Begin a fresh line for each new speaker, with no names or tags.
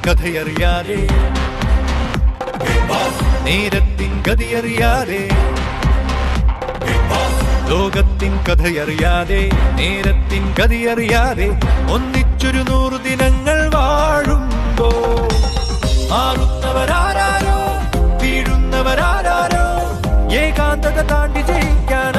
കഥയറിയാതെ, നേരത്തിൻ ഗതിയറിയാതെ, ലോകത്തിൻ കഥയറിയാതെ, നേരത്തിൻ ഗതിയറിയാതെ ഒന്നിച്ചൊരു 100 ദിനങ്ങൾ വാഴുമ്പോ മാറുന്നവരാരോ വീഴുന്നവരാരോ ഏകാന്തത താണ്ടി ജയിക്കാൻ